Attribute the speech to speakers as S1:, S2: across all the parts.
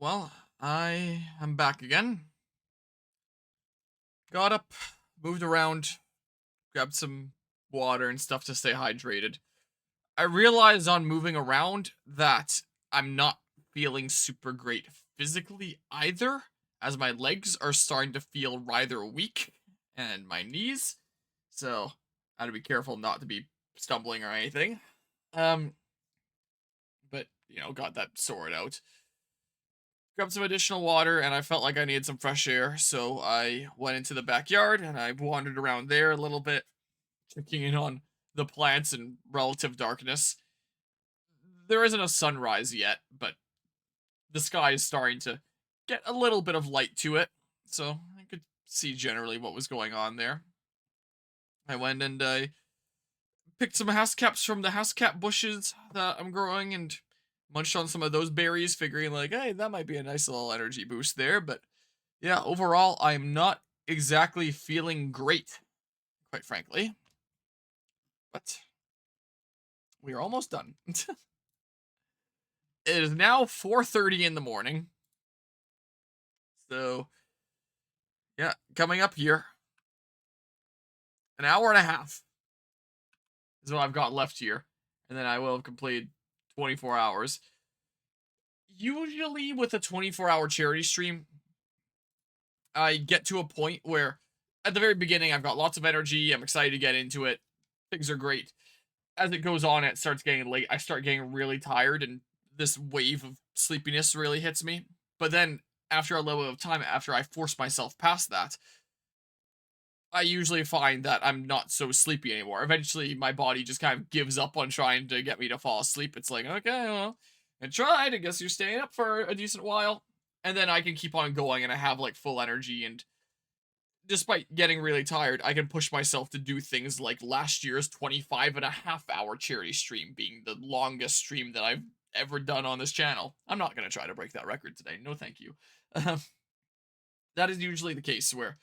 S1: Well, I am back again. Got up, moved around, grabbed some water and stuff to stay hydrated. I realized on moving around that I'm not feeling super great physically either, as my legs are starting to feel rather weak and my knees. So, I had to be careful not to be stumbling or anything. Um, but got that sorted out. Grabbed some additional water, and I felt like I needed some fresh air, so I went into the backyard and I wandered around there a little bit, checking in on the plants in relative darkness. There isn't a sunrise yet, but the sky is starting to get a little bit of light to it, so I could see generally what was going on there. I went and I picked some haskaps from the haskap bushes that I'm growing and munched on some of those berries, figuring like, hey, that might be a nice little energy boost there. But yeah, overall, I'm not exactly feeling great, quite frankly. But we are almost done. It is now 4:30 in the morning. So yeah, coming up here, an hour and a half is what I've got left here, and then I will have completed 24 hours. Usually with a 24-hour charity stream, I get to a point where at the very beginning I've got lots of energy, I'm excited to get into it, things are great. As it goes on, it starts getting late, I start getting really tired, and this wave of sleepiness really hits me. But then after a little bit of time, after I force myself past that, I usually find that I'm not so sleepy anymore. Eventually my body just kind of gives up on trying to get me to fall asleep. It's like, okay, well, I tried, I guess you're staying up for a decent while. And then I can keep on going and I have like full energy, and despite getting really tired, I can push myself to do things like last year's 25.5 hour charity stream being the longest stream that I've ever done on this channel. I'm not going to try to break that record today. No, thank you. That is usually the case where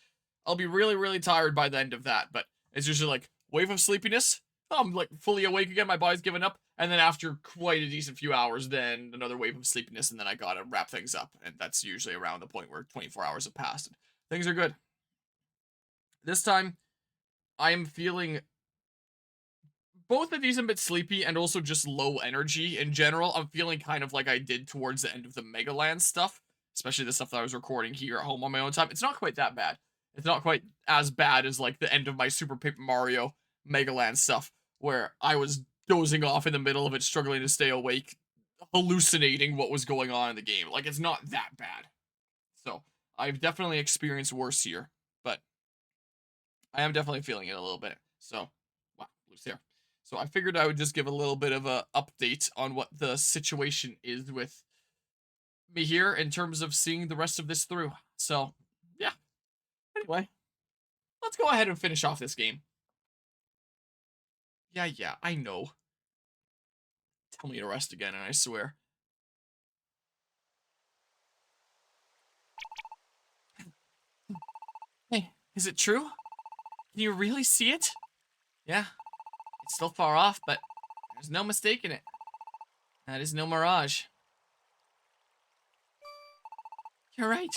S1: I'll be really, really tired by the end of that, but it's usually like wave of sleepiness. I'm like fully awake again. My body's given up. And then after quite a decent few hours, then another wave of sleepiness. And then I got to wrap things up. And that's usually around the point where 24 hours have passed. And things are good. This time, I am feeling both a decent bit sleepy and also just low energy in general. I'm feeling kind of like I did towards the end of the Megaland stuff, especially the stuff that I was recording here at home on my own time. It's not quite that bad. It's not quite as bad as like the end of my Super Paper Mario Megaland stuff, where I was dozing off in the middle of it, struggling to stay awake, hallucinating what was going on in the game. Like, it's not that bad. So, I've definitely experienced worse here, but I am definitely feeling it a little bit. So, wow, loose hair. So I figured I would just give a little bit of a update on what the situation is with me here in terms of seeing the rest of this through. So, yeah. Anyway, let's go ahead and finish off this game. Yeah, I know. Tell me to rest again, and I swear. Hey, is it true? Can you really see it? Yeah, it's still far off, but there's no mistaking it. That is no mirage. You're right.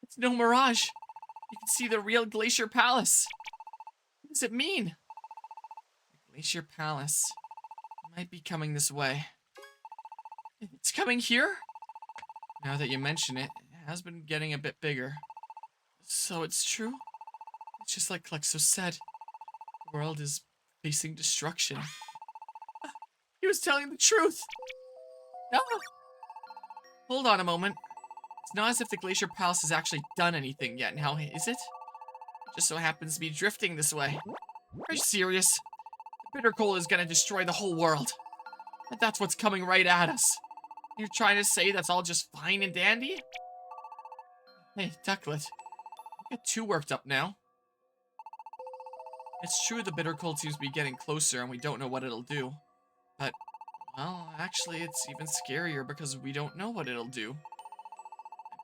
S1: It's no mirage. You can see the real Glacier Palace. What does it mean? The Glacier Palace might be coming this way. It's coming here? Now that you mention it, it has been getting a bit bigger. So it's true? It's just like Klexo said. The world is facing destruction. He was telling the truth! No! Hold on a moment. It's not as if the Glacier Palace has actually done anything yet now, is it? It just so happens to be drifting this way. Are you serious? The bitter cold is gonna destroy the whole world. And that's what's coming right at us. You're trying to say that's all just fine and dandy? Hey, Ducklet. You get too worked up now. It's true the bitter cold seems to be getting closer and we don't know what it'll do. But, well, actually it's even scarier because we don't know what it'll do.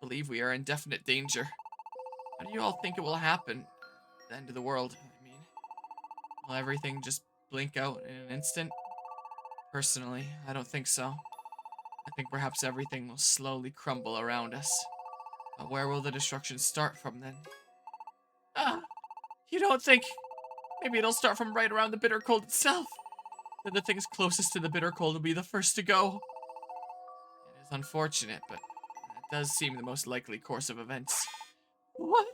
S1: I believe we are in definite danger. How do you all think it will happen? The end of the world, I mean. Will everything just blink out in an instant? Personally, I don't think so. I think perhaps everything will slowly crumble around us. But where will the destruction start from then? Ah, you don't think maybe it'll start from right around the bitter cold itself? Then the things closest to the bitter cold will be the first to go. It is unfortunate, but that does seem the most likely course of events. What?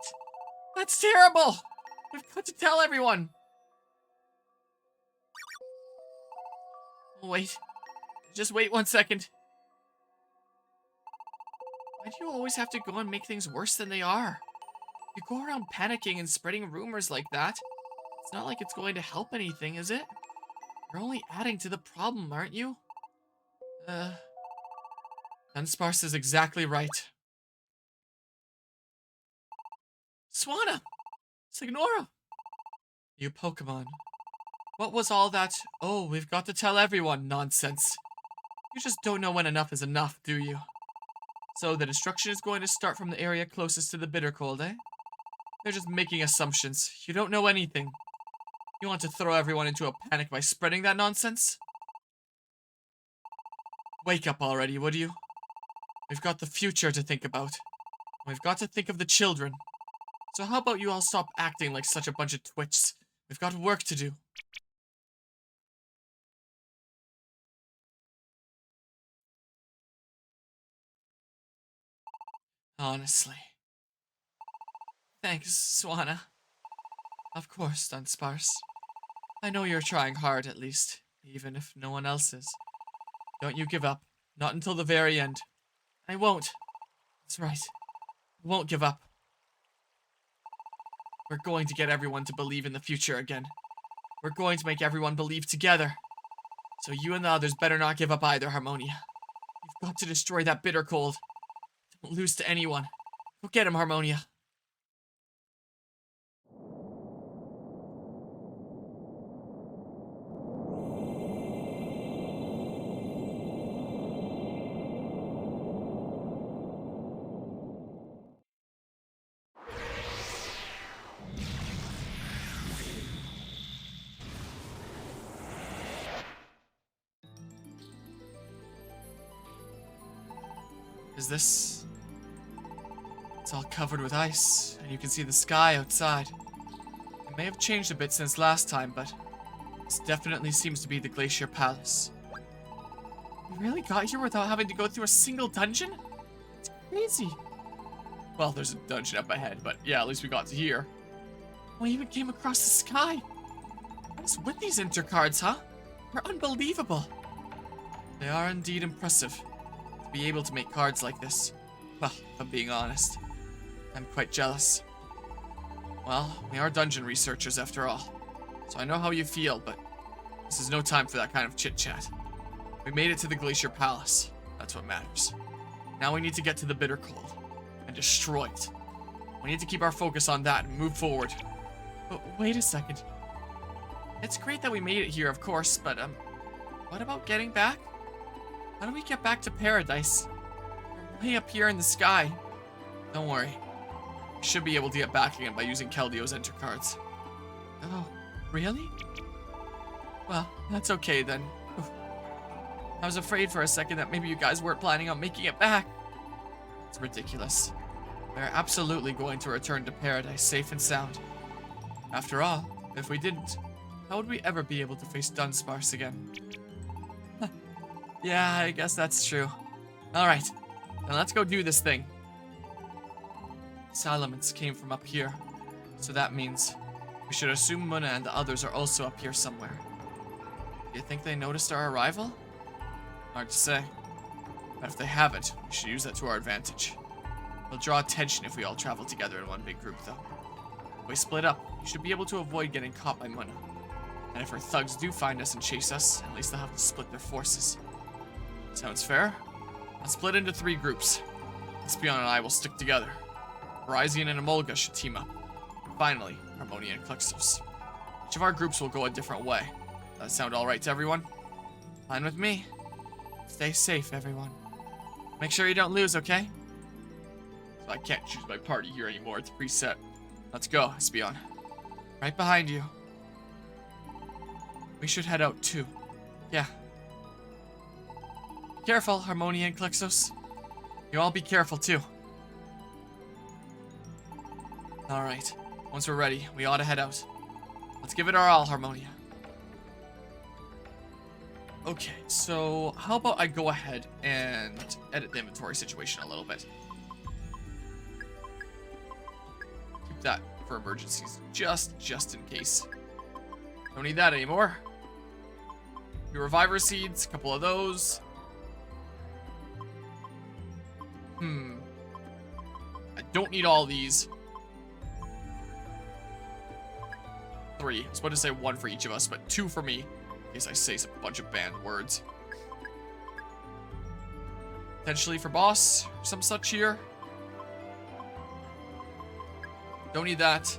S1: That's terrible! We've got to tell everyone! Wait. Just wait 1 second. Why do you always have to go and make things worse than they are? You go around panicking and spreading rumors like that. It's not like it's going to help anything, is it? You're only adding to the problem, aren't you? Dunsparce is exactly right. Swanna! Signora! You Pokemon. What was all that, oh, we've got to tell everyone nonsense? You just don't know when enough is enough, do you? So the destruction is going to start from the area closest to the bitter cold, eh? They're just making assumptions. You don't know anything. You want to throw everyone into a panic by spreading that nonsense? Wake up already, would you? We've got the future to think about. We've got to think of the children. So how about you all stop acting like such a bunch of twits? We've got work to do. Honestly. Thanks, Swanna. Of course, Dunsparce. I know you're trying hard, at least, even if no one else is. Don't you give up. Not until the very end. I won't. That's right. I won't give up. We're going to get everyone to believe in the future again. We're going to make everyone believe together. So you and the others better not give up either, Harmonia. You've got to destroy that bitter cold. Don't lose to anyone. Go get him, Harmonia. Is this... It's all covered with ice, and you can see the sky outside. It may have changed a bit since last time, but this definitely seems to be the Glacier Palace. We really got here without having to go through a single dungeon? It's crazy. Well, there's a dungeon up ahead, but yeah, at least we got to here. We even came across the sky. What's with these intercards, huh? They're unbelievable. They are indeed impressive. To be able to make cards like this. Well, if I'm being honest, I'm quite jealous. Well, we are dungeon researchers after all, so I know how you feel, but this is no time for that kind of chit-chat. We made it to the Glacier Palace. That's what matters. Now we need to get to the bitter cold and destroy it. We need to keep our focus on that and move forward. But wait a second. It's great that we made it here, of course, but what about getting back? How do we get back to paradise? We're way up here in the sky. Don't worry. We should be able to get back again by using Keldio's enter cards. Oh, really? Well, that's okay then. I was afraid for a second that maybe you guys weren't planning on making it back. It's ridiculous. We're absolutely going to return to paradise safe and sound. After all, if we didn't, how would we ever be able to face Dunsparce again? Yeah, I guess that's true. Alright, now let's go do this thing. Salamence came from up here, so that means we should assume Munna and the others are also up here somewhere. Do you think they noticed our arrival? Hard to say. But if they haven't, we should use that to our advantage. It'll draw attention if we all travel together in one big group, though. If we split up, we should be able to avoid getting caught by Munna. And if our thugs do find us and chase us, at least they'll have to split their forces. Sounds fair? Let's split into 3 groups. Espeon and I will stick together. Horizon and Emolga should team up. And finally, Harmonia and Klexos. Each of our groups will go a different way. Does that sound alright to everyone? Fine with me. Stay safe, everyone. Make sure you don't lose, okay? So I can't choose my party here anymore. It's preset. Let's go, Espeon. Right behind you. We should head out too. Yeah. Careful, Harmonia and Klexos. You all be careful, too. Alright. Once we're ready, we ought to head out. Let's give it our all, Harmonia. Okay, so how about I go ahead and edit the inventory situation a little bit. Keep that for emergencies, just in case. Don't need that anymore. Your reviver seeds, a couple of those. I don't need all these. 3. I was about to say 1 for each of us, but 2 for me. In case I say a bunch of banned words. Potentially for boss, or some such here. Don't need that.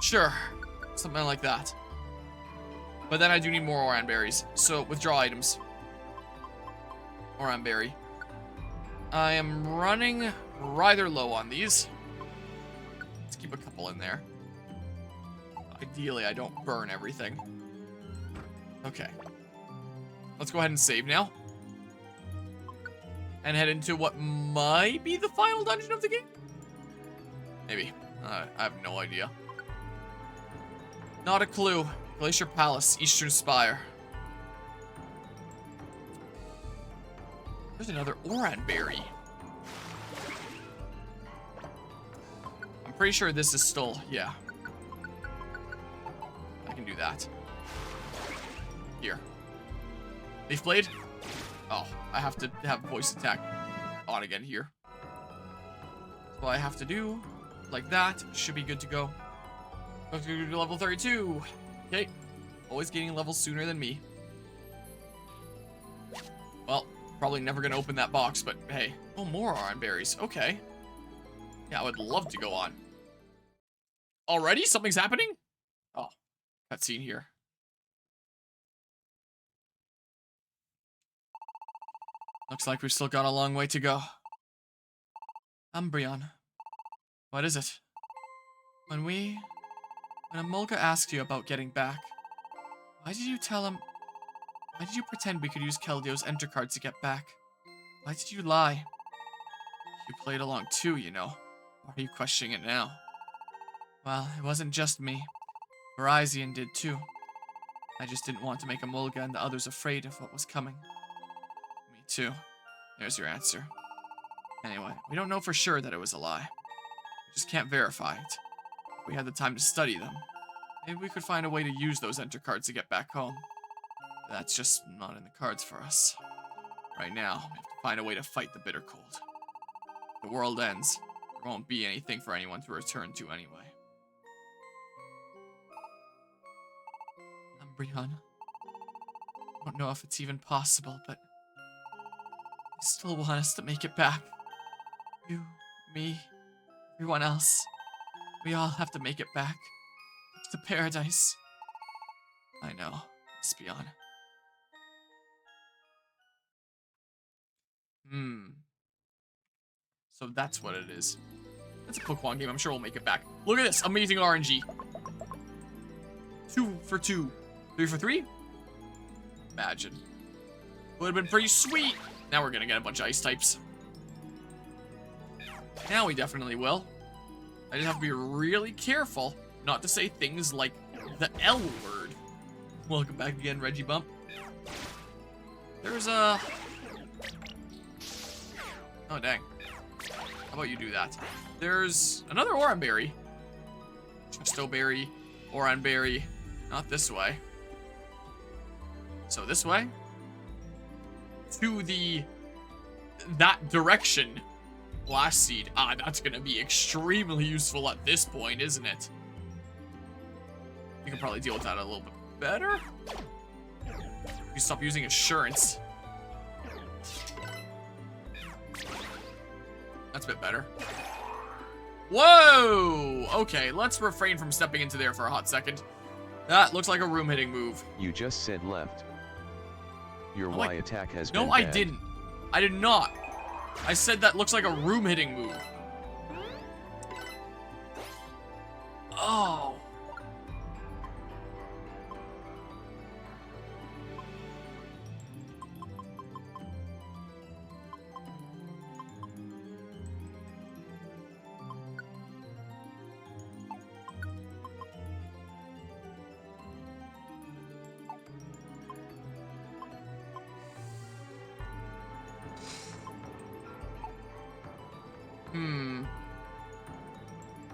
S1: Sure, something like that. But then I do need more Oran berries, so withdraw items. Oran berry. I am running rather low on these. Let's keep a couple in there. Ideally, I don't burn everything. Okay. Let's go ahead and save now. And head into what might be the final dungeon of the game? Maybe. I have no idea. Not a clue. Glacier Palace, Eastern Spire. There's another Oran berry. I'm pretty sure this is still, yeah. I can do that. Here. Leaf Blade? Oh, I have to have voice attack on again here. So I have to do like that. Should be good to go. Let's go to level 32. Okay. Always getting levels sooner than me. Well, probably never gonna open that box, but hey. Oh, more Oran berries. Okay. Yeah, I would love to go on. Already? Something's happening? Oh, cutscene here. Looks like we've still got a long way to go. Umbreon. What is it? When Amolga asked you about getting back, why did you tell him... Why did you pretend we could use Keldio's enter cards to get back? Why did you lie? You played along too, you know. Why are you questioning it now? Well, it wasn't just me. Virizion did too. I just didn't want to make Amolga and the others afraid of what was coming. Me too. There's your answer. Anyway, we don't know for sure that it was a lie. We just can't verify it. If we had the time to study them, maybe we could find a way to use those enter cards to get back home. But that's just not in the cards for us. Right now, we have to find a way to fight the bitter cold. If the world ends, there won't be anything for anyone to return to anyway. Umbreon. I don't know if it's even possible, but I still want us to make it back. You, me, everyone else. We all have to make it back. To paradise. I know. Espeon. So that's what it is. It's a Pokemon game. I'm sure we'll make it back. Look at this. Amazing RNG. 2 for 2. 3 for 3? Imagine. Would have been pretty sweet. Now we're gonna get a bunch of ice types. Now we definitely will. I just have to be really careful not to say things like the L word. Welcome back again, Reggie Bump. There's a... Oh, dang. How about you do that? There's another Oran berry. Chesto berry, Oran berry. Not this way. So this way. To that direction. Blast Seed. Ah, that's gonna be extremely useful at this point, isn't it? You can probably deal with that a little bit better. You stop using Assurance. That's a bit better. Whoa! Okay, let's refrain from stepping into there for a hot second. That looks like a room hitting move.
S2: You just said left. Your
S1: No,
S2: Y attack has been
S1: No, I
S2: banned.
S1: didn't. I did not. I said that looks like a room hitting move. Oh.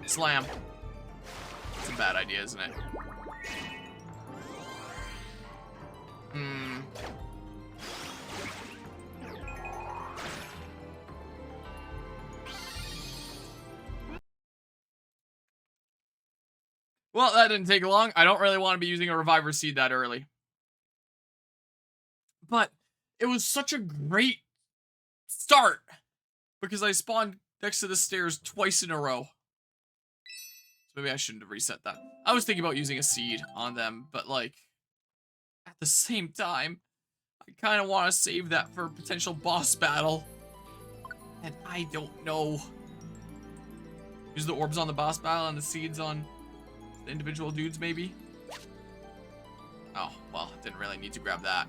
S1: Slam. It's a bad idea, isn't it? Well, that didn't take long. I don't really want to be using a Reviver Seed that early. But it was such a great start because I spawned next to the stairs twice in a row. So maybe I shouldn't have reset that. I was thinking about using a seed on them, but like, at the same time, I kind of want to save that for a potential boss battle. And I don't know. Use the orbs on the boss battle and the seeds on the individual dudes, maybe? Oh, well, didn't really need to grab that.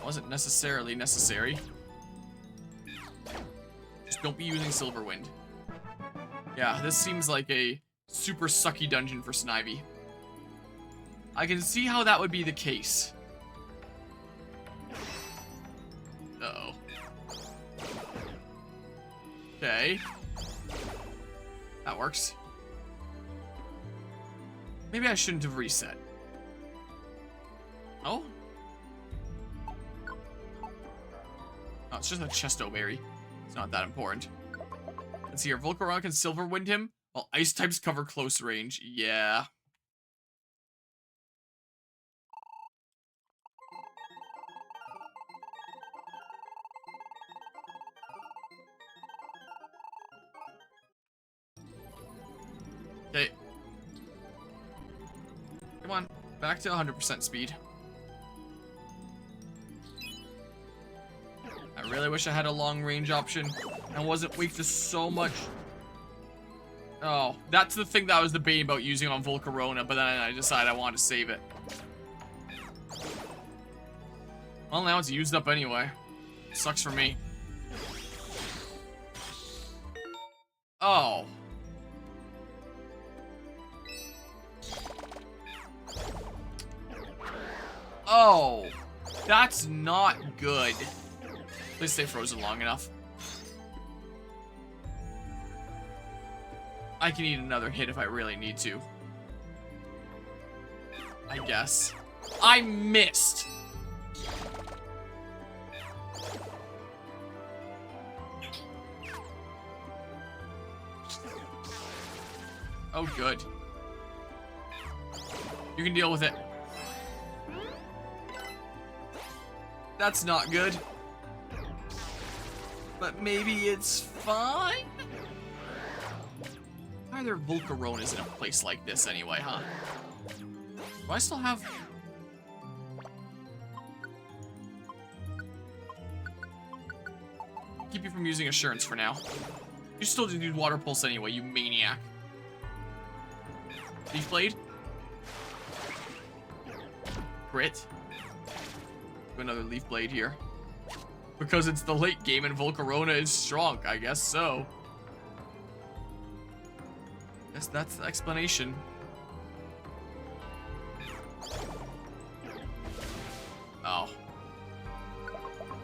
S1: Wasn't necessarily necessary. Just don't be using Silverwind. Yeah, this seems like a super sucky dungeon for Snivy. I can see how that would be the case. Uh-oh. Okay. That works. Maybe I shouldn't have reset. Oh? Oh, it's just a Chesto Berry. It's not that important. Let's see here. Volcarona can Silverwind him, while Ice types cover close range. Yeah. Okay. Come on. Back to 100% speed. I really wish I had a long range option and wasn't weak to so much. Oh, that's the thing that I was debating about using on Volcarona, but then I decided I wanted to save it. Well, now it's used up anyway. Sucks for me. Oh. Oh. That's not good. Please stay frozen long enough. I can eat another hit if I really need to. I guess. I missed! Oh, good. You can deal with it. That's not good. But maybe it's fine? Why are there Volcaronas in a place like this anyway, huh? Do I still have... Keep you from using Assurance for now. You still do Water Pulse anyway, you maniac. Leaf Blade? Crit. Do another Leaf Blade here. Because it's the late game and Volcarona is strong, I guess so. Guess that's the explanation. Oh.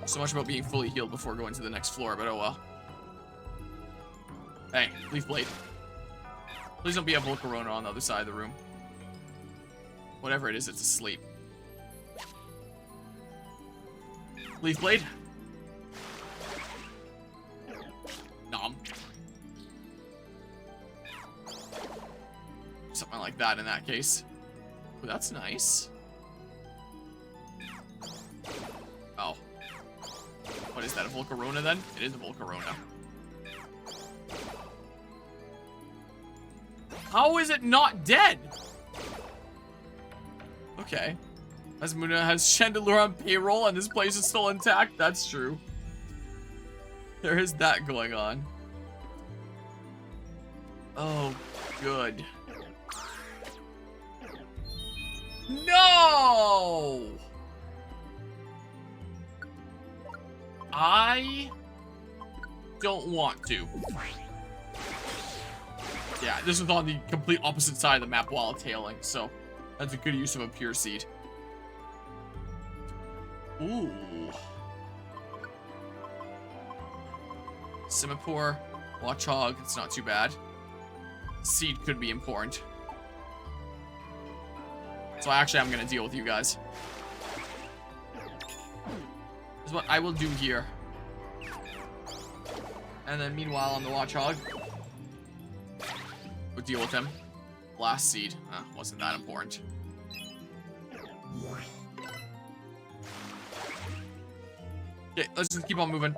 S1: So much about being fully healed before going to the next floor, but oh well. Hey, Leaf Blade. Please don't be a Volcarona on the other side of the room. Whatever it is, it's asleep. Leaf Blade. Nom. Something like that in that case. Ooh, that's nice. Oh. What is that, a Volcarona then? It is a Volcarona. How is it not dead? Okay. Asmuna has Chandelure on payroll and this place is still intact. That's true. There is that going on. Oh, good. No! I don't want to. Yeah, this was on the complete opposite side of the map while tailing, so that's a good use of a pure seed. Ooh. Simipour, Watchog, it's not too bad. Seed could be important. So actually, I'm gonna deal with you guys. This is what I will do here. And then meanwhile, on the Watchog, we'll deal with him. Last seed. Wasn't that important. Okay, let's just keep on moving.